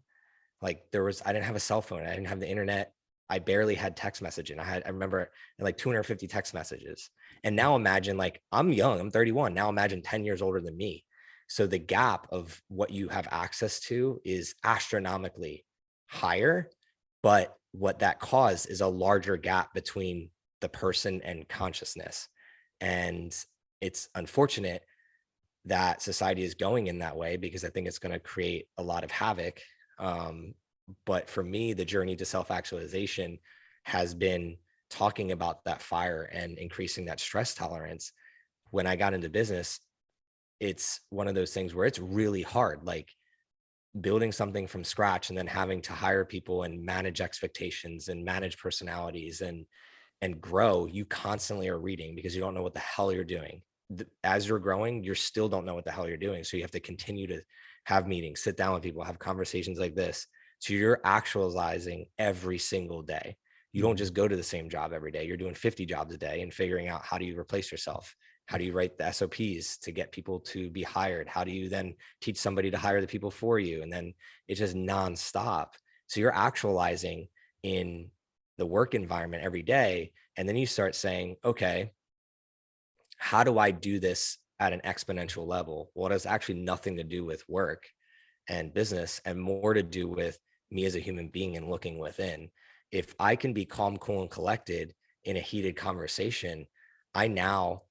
G: Like I didn't have a cell phone. I didn't have the internet. I barely had text messaging. I remember like 250 text messages. And now imagine, like, I'm young, I'm 31. Now imagine 10 years older than me. So the gap of what you have access to is astronomically higher, but what that caused is a larger gap between the person and consciousness. And it's unfortunate that society is going in that way, because I think it's going to create a lot of havoc. But for me, the journey to self-actualization has been talking about that fire and increasing that stress tolerance. When I got into business, it's one of those things where it's really hard, like building something from scratch and then having to hire people and manage expectations and manage personalities and grow. You constantly are reading because you don't know what the hell you're doing. As you're growing, you still don't know what the hell you're doing. So you have to continue to have meetings, sit down with people, have conversations like this. So you're actualizing every single day. You don't just go to the same job every day. You're doing 50 jobs a day and figuring out, how do you replace yourself? How do you write the SOPs to get people to be hired? How do you then teach somebody to hire the people for you? And then it's just nonstop. So you're actualizing in the work environment every day. And then you start saying, okay, how do I do this at an exponential level? Well, it has actually nothing to do with work and business, and more to do with me as a human being and looking within. If I can be calm, cool, and collected in a heated conversation, I now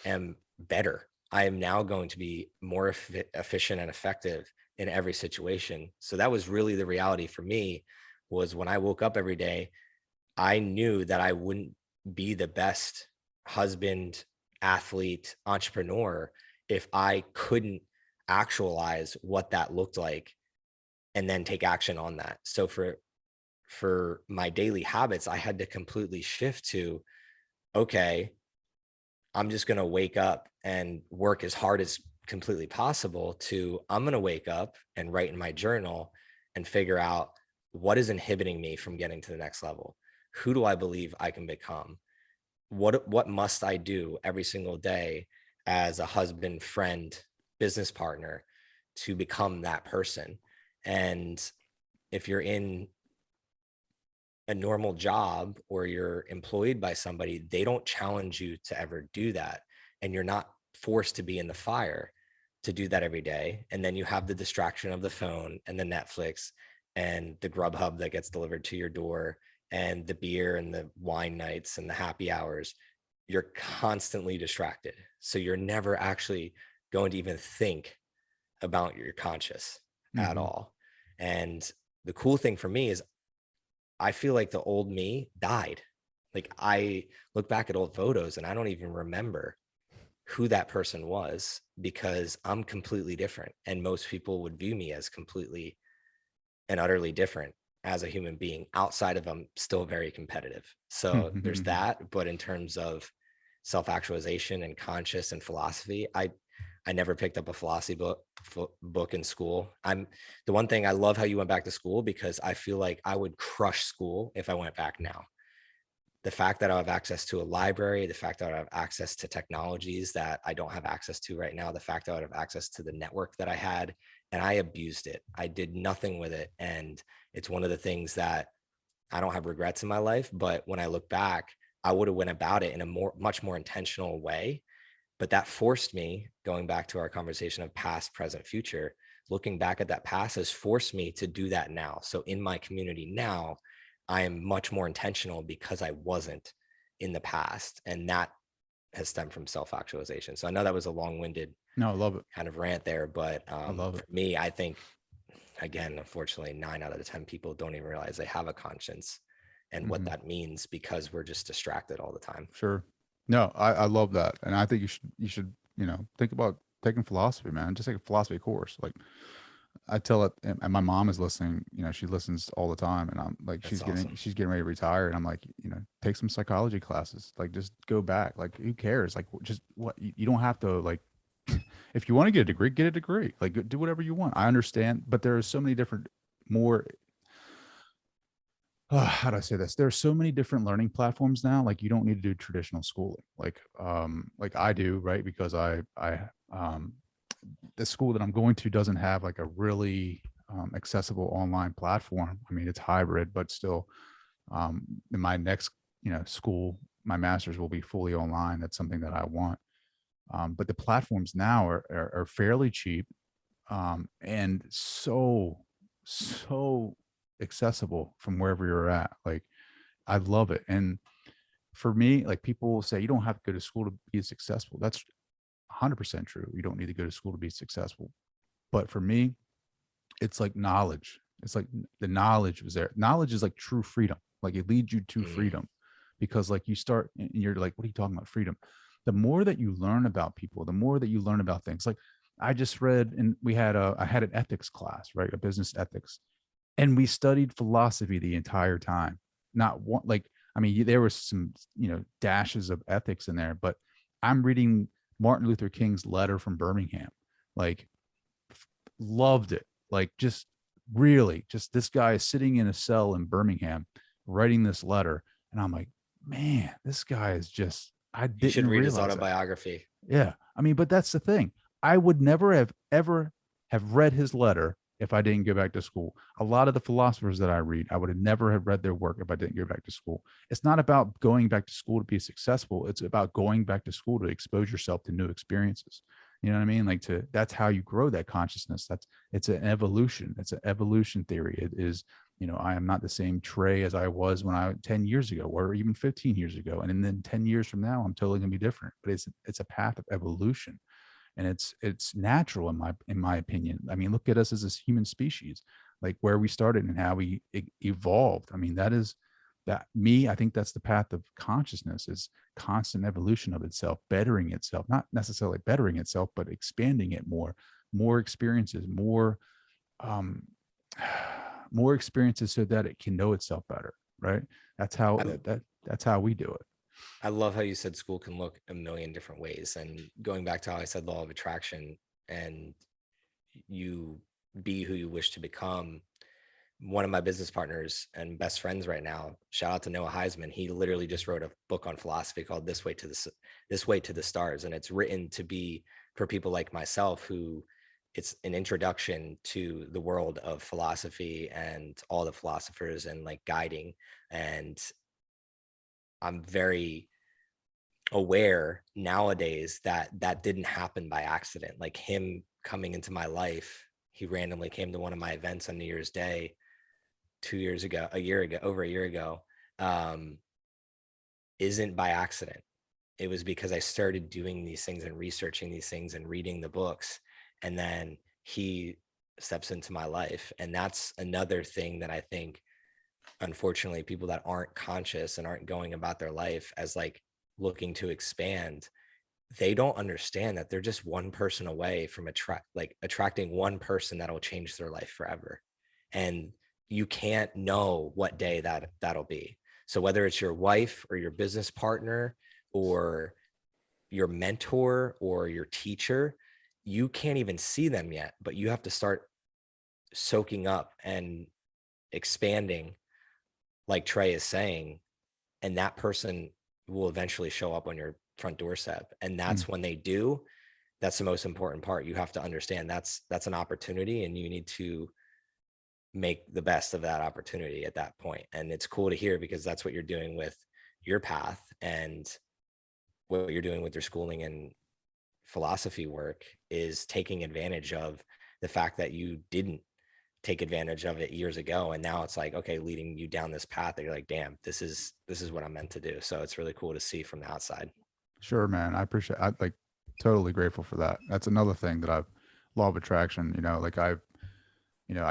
G: am better. I am now going to be more efficient and effective in every situation. So that was really the reality for me, was when I woke up every day, I knew that I wouldn't be the best husband, athlete, entrepreneur if I couldn't actualize what that looked like and then take action on that. So for my daily habits, I had to completely shift to, okay, I'm just going to wake up and work as hard as completely possible, to I'm going to wake up and write in my journal and figure out what is inhibiting me from getting to the next level. Who do I believe I can become? What must I do every single day as a husband, friend, business partner to become that person? And if you're in a normal job or you're employed by somebody, they don't challenge you to ever do that. And you're not forced to be in the fire to do that every day. And then you have the distraction of the phone and the Netflix and the Grubhub that gets delivered to your door and the beer and the wine nights and the happy hours. You're constantly distracted. So you're never actually going to even think about your conscious at all. And the cool thing for me is I feel like the old me died. Like I look back at old photos and I don't even remember who that person was, because I'm completely different. And most people would view me as completely and utterly different. as a human being. Outside of I'm still very competitive. So there's that. But in terms of self-actualization and conscious and philosophy, I never picked up a philosophy book in school. The one thing I love how you went back to school, because I feel like I would crush school if I went back now. The fact that I have access to a library, the fact that I have access to technologies that I don't have access to right now, the fact that I have access to the network that I had, and I abused it. I did nothing with it. And it's one of the things that I don't have regrets in my life, but when I look back, I would have went about it in a much more intentional way. But that forced me, going back to our conversation of past, present, future, looking back at that past has forced me to do that now. So in my community now, I am much more intentional because I wasn't in the past. And that has stemmed from self-actualization. So I know that was a long-winded
H: No, I love it.
G: kind of rant there, but
H: love it.
G: for me, I think, again, unfortunately, 9 out of the 10 people don't even realize they have a conscience and what that means, because we're just distracted all the time.
H: Sure. No, I love that. And I think you should, think about taking philosophy, man. Just take a philosophy course. Like I tell it, and my mom is listening, she listens all the time, and I'm like,
G: That's
H: she's getting ready to retire. And I'm like, take some psychology classes, like just go back. Like, who cares? Like, just what, you don't have to, like, if you want to get a degree, get a degree, like do whatever you want. I understand, but there are so many different, more, how do I say this? There are so many different learning platforms now. Like, you don't need to do traditional schooling, like I do, right? Because the school that I'm going to doesn't have like a really accessible online platform. I mean, it's hybrid, but still, in my next, school, my master's will be fully online. That's something that I want. But the platforms now are fairly cheap, and so accessible from wherever you're at. Like, I love it. And for me, like, people will say you don't have to go to school to be successful. That's 100% true. You don't need to go to school to be successful. But for me, it's like knowledge. It's like the knowledge was there. Knowledge is like true freedom. Like, it leads you to freedom, because like you start and you're like, what are you talking about? Freedom. The more that you learn about people, the more that you learn about things. Like, I just read, and I had an ethics class, right? A business ethics. And we studied philosophy the entire time. Not one, like, I mean, there was some, dashes of ethics in there, but I'm reading Martin Luther King's letter from Birmingham. Like, loved it. Like, just really, just this guy is sitting in a cell in Birmingham writing this letter. And I'm like, man, this guy is just, I didn't
G: You should read his
H: realize that.
G: autobiography.
H: Yeah. I mean, but that's the thing. I would never have ever have read his letter if I didn't go back to school. A lot of the philosophers that I read, I would have never have read their work if I didn't go back to school. It's not about going back to school to be successful. It's about going back to school to expose yourself to new experiences. You know what I mean? Like, that's how you grow that consciousness. It's an evolution. It's an evolution theory. It is, I am not the same Trey as I was when 10 years ago, or even 15 years ago. And then 10 years from now, I'm totally gonna be different. But it's a path of evolution. And it's natural in my opinion. I mean, look at us as a human species, like where we started and how we evolved. I mean, I think that's the path of consciousness, is constant evolution of itself, bettering itself, not necessarily bettering itself, but expanding it more experiences, more experiences, so that it can know itself better. Right. That's how we do it.
G: I love how you said school can look a million different ways. And going back to how I said law of attraction, and you be who you wish to become. One of my business partners and best friends right now, shout out to Noah Heisman. He literally just wrote a book on philosophy called This Way to the Stars. And it's written to be for people like myself, who it's an introduction to the world of philosophy and all the philosophers, and like guiding. And I'm very aware nowadays that didn't happen by accident. Like, him coming into my life, he randomly came to one of my events on New Year's Day over a year ago, isn't by accident. It was because I started doing these things and researching these things and reading the books, and then he steps into my life. And that's another thing that I think, unfortunately, people that aren't conscious and aren't going about their life as like looking to expand, they don't understand that they're just one person away from attracting one person that'll change their life forever. And you can't know what day that'll be. So whether it's your wife or your business partner or your mentor or your teacher, you can't even see them yet, but you have to start soaking up and expanding, like Trey is saying, and that person will eventually show up on your front doorstep. And that's when they do. That's the most important part. You have to understand that's an opportunity, and you need to make the best of that opportunity at that point. And it's cool to hear, because that's what you're doing with your path and what you're doing with your schooling and philosophy work, is taking advantage of the fact that you didn't take advantage of it years ago, and now it's like, okay, leading you down this path that you're like, damn, this is what I'm meant to do. So it's really cool to see from the outside.
H: Sure, man. I appreciate. I like totally grateful for that. That's another thing that I've law of attraction. Like I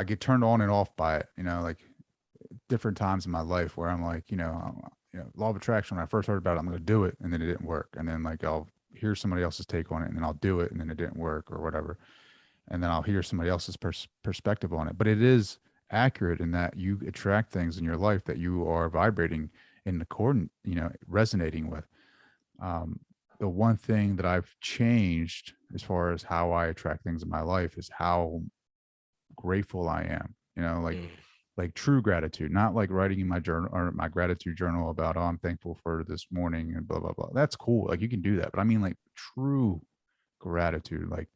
H: get turned on and off by it. Like different times in my life where I'm like, law of attraction. When I first heard about it, I'm going to do it, and then it didn't work. And then like I'll hear somebody else's take on it, and then I'll do it, and then it didn't work or whatever. And then I'll hear somebody else's perspective on it. But it is accurate in that you attract things in your life that you are vibrating in accordant, resonating with. The one thing that I've changed as far as how I attract things in my life is how grateful I am, like true gratitude, not like writing in my journal or my gratitude journal about, oh, I'm thankful for this morning and blah, blah, blah. That's cool. Like you can do that. But I mean like true gratitude, like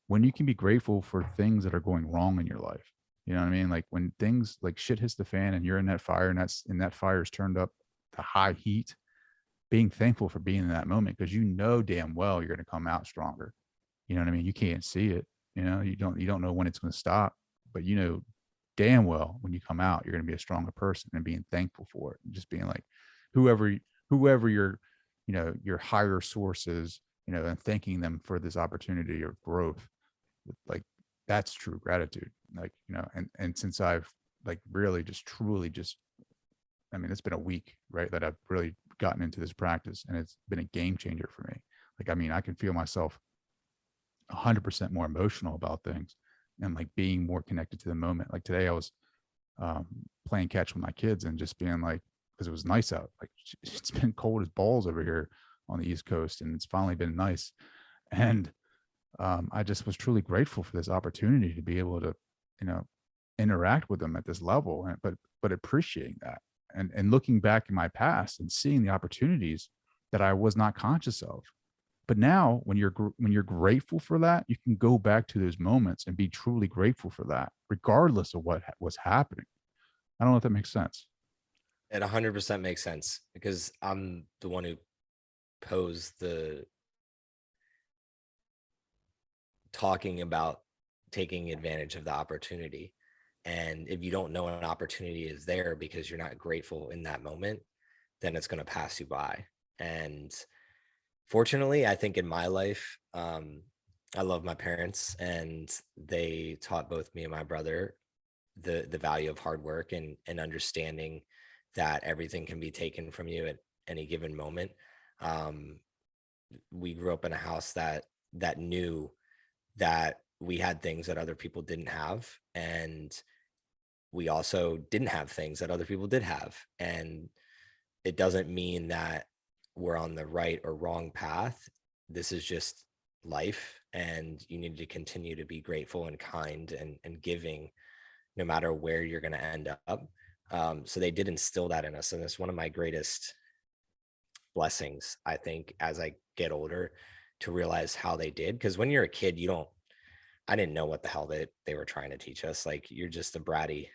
H: when you can be grateful for things that are going wrong in your life. You know what I mean? Like when things like shit hits the fan and you're in that fire, and that fire is turned up to high heat, being thankful for being in that moment, because damn well you're going to come out stronger. You know what I mean? You can't see it. You don't know when it's going to stop, but damn well when you come out, you're going to be a stronger person, and being thankful for it, and just being like whoever your your higher sources, and thanking them for this opportunity or growth. Like that's true gratitude. Like, and since I've like really just truly just, I mean, it's been a week, right, that I've really gotten into this practice, and it's been a game changer for me. Like, I mean, I can feel myself 100% more emotional about things, and like being more connected to the moment. Like today I was playing catch with my kids, and just being like, because it was nice out, like it's been cold as balls over here on the East Coast, and it's finally been nice. And I just was truly grateful for this opportunity to be able to, interact with them at this level, but appreciating that, and looking back in my past and seeing the opportunities that I was not conscious of. But now when you're grateful for that, you can go back to those moments and be truly grateful for that, regardless of what was happening. I don't know if that makes sense.
G: It 100% makes sense, because I'm the one who posed the talking about taking advantage of the opportunity. And if you don't know an opportunity is there because you're not grateful in that moment, then it's going to pass you by. And fortunately, I think in my life, I love my parents, and they taught both me and my brother the value of hard work, and understanding that everything can be taken from you at any given moment. We grew up in a house that knew that we had things that other people didn't have, and we also didn't have things that other people did have. And it doesn't mean that we're on the right or wrong path. This is just life, and you need to continue to be grateful and kind and giving, no matter where you're going to end up. So they did instill that in us, and it's one of my greatest blessings, I think, as I get older, to realize how they did. Because when you're a kid, I didn't know what the hell they were trying to teach us. Like, you're just a bratty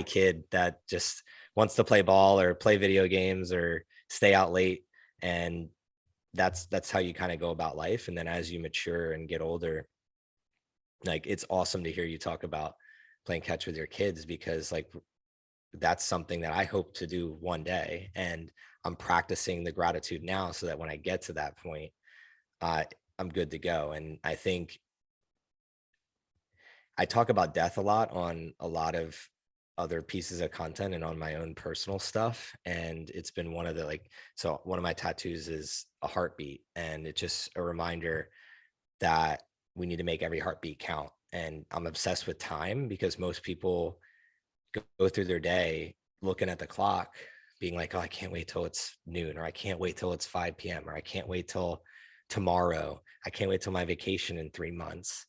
G: kid that just wants to play ball or play video games or stay out late. And that's how you kind of go about life. And then as you mature and get older, like, it's awesome to hear you talk about playing catch with your kids, because like that's something that I hope to do one day. And I'm practicing the gratitude now, so that when I get to that point, I'm good to go. And I think I talk about death a lot on a lot of other pieces of content and on my own personal stuff. And it's been one of the so one of my tattoos is a heartbeat, and it's just a reminder that we need to make every heartbeat count. And I'm obsessed with time, because most people go through their day looking at the clock, being like, oh, I can't wait till it's noon, or I can't wait till it's 5 p.m., or I can't wait till tomorrow. I can't wait till my vacation in 3 months.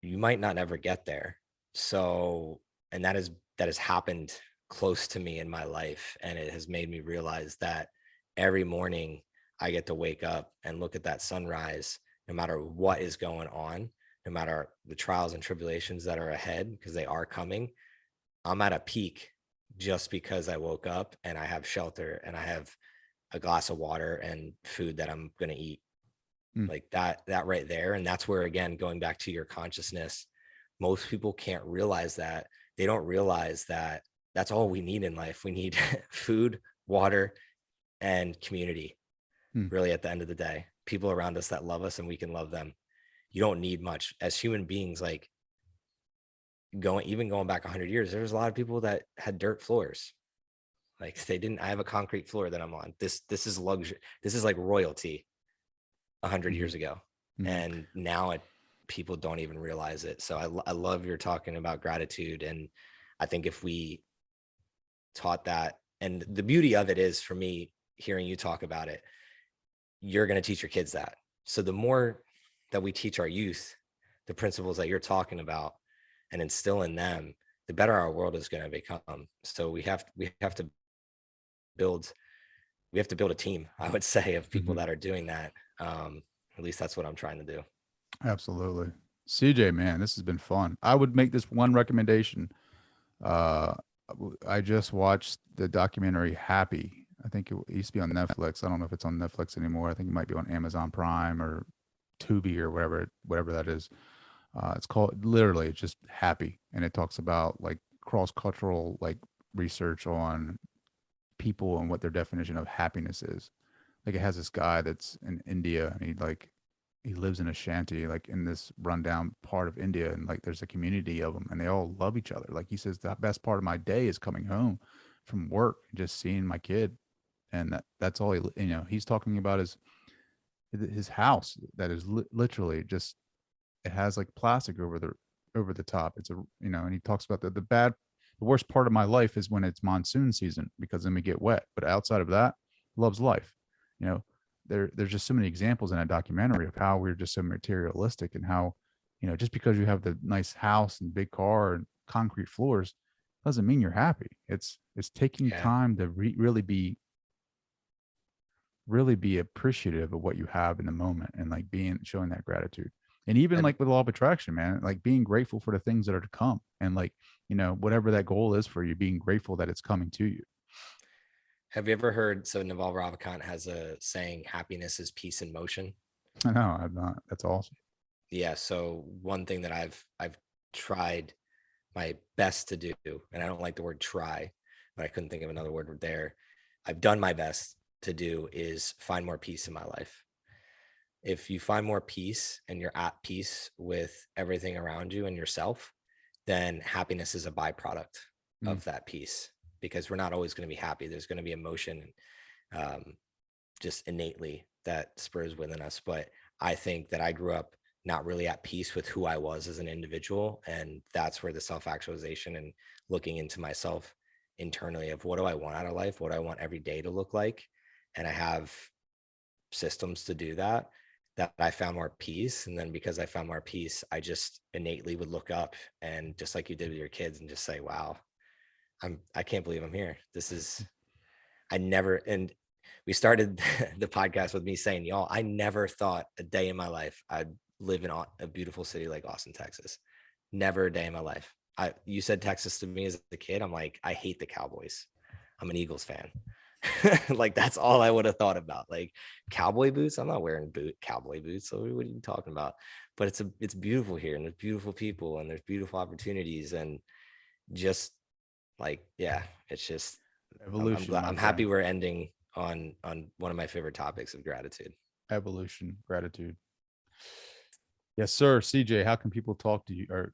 G: You might not ever get there. So, and that has happened close to me in my life. And it has made me realize that every morning I get to wake up and look at that sunrise, no matter what is going on, no matter the trials and tribulations that are ahead, because they are coming. I'm at a peak just because I woke up and I have shelter and I have a glass of water and food that I'm going to eat. Like that right there. And that's where, again, going back to your consciousness, most people can't realize that. They don't realize that that's all we need in life. We need food, water, and community. Really, at the end of the day, people around us that love us and we can love them. You don't need much as human beings. Like going back 100 years, there was a lot of people that had dirt floors. Like they didn't. I have a concrete floor that I'm on. This is luxury. This is like royalty 100 years ago. And now people don't even realize it. So I love your talking about gratitude. And I think if we taught that, and the beauty of it is, for me, hearing you talk about it, you're going to teach your kids that. So the more that we teach our youth the principles that you're talking about and instill in them, the better our world is going to become. So we have to build a team, I would say, of people that are doing that. At least that's what I'm trying to do.
H: Absolutely. CJ, man, this has been fun. I would make this one recommendation. I just watched the documentary Happy. I think it used to be on Netflix. I don't know if it's on Netflix anymore. I think it might be on Amazon Prime or Tubi or whatever that is. It's called, literally, it's just Happy. And it talks about like cross-cultural like research on people and what their definition of happiness is. Like it has this guy that's in India, and he lives in a shanty, like in this rundown part of India, and like there's a community of them and they all love each other. Like he says, the best part of my day is coming home from work and just seeing my kid. And that's all he's talking about is his house that is literally just, it has like plastic over the top. It's and he talks about the worst part of my life is when it's monsoon season, because then we get wet. But outside of that, loves life. There's just so many examples in that documentary of how we're just so materialistic, and how, just because you have the nice house and big car and concrete floors doesn't mean you're happy. It's taking time to really be appreciative of what you have in the moment, and like showing that gratitude. And even like with law of attraction, man, like being grateful for the things that are to come, and like, whatever that goal is for you, being grateful that it's coming to you.
G: Have you ever heard, so Naval Ravikant has a saying, happiness is peace in motion?
H: I know, I've not. That's awesome.
G: Yeah. So one thing that I've tried my best to do, and I don't like the word try, but I couldn't think of another word there. I've done my best to do is find more peace in my life. If you find more peace and you're at peace with everything around you and yourself, then happiness is a byproduct of that peace, because we're not always going to be happy. There's going to be emotion, just innately, that spurs within us. But I think that I grew up not really at peace with who I was as an individual. And that's where the self-actualization and looking into myself internally of what do I want out of life? What do I want every day to look like? And I have systems to do that I found more peace. And then because I found more peace, I just innately would look up, and just like you did with your kids, and just say, wow, I can't believe I'm here. And we started the podcast with me saying, y'all, I never thought a day in my life I'd live in a beautiful city like Austin, Texas. Never a day in my life. You said Texas to me as a kid. I'm like, I hate the Cowboys. I'm an Eagles fan. Like that's all I would have thought about. Like cowboy boots. I'm not wearing cowboy boots. So what are you talking about? But it's beautiful here, and there's beautiful people, and there's beautiful opportunities, and just like, yeah, it's just evolution. I'm happy we're ending on one of my favorite topics of gratitude.
H: Evolution, gratitude. Yes, sir. CJ, how can people talk to you, or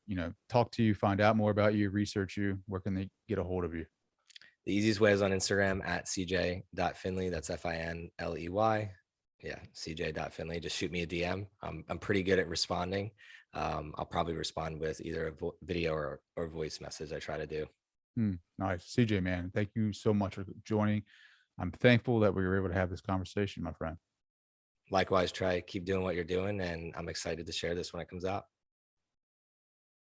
H: find out more about you, research you? Where can they get a hold of you?
G: The easiest way is on Instagram at cj.finley. That's Finley. Yeah, cj.finley. Just shoot me a DM. I'm pretty good at responding. I'll probably respond with either a video or voice message. I try to do.
H: Nice. CJ, man, thank you so much for joining. I'm thankful that we were able to have this conversation, my friend.
G: Likewise, keep doing what you're doing, and I'm excited to share this when it comes out.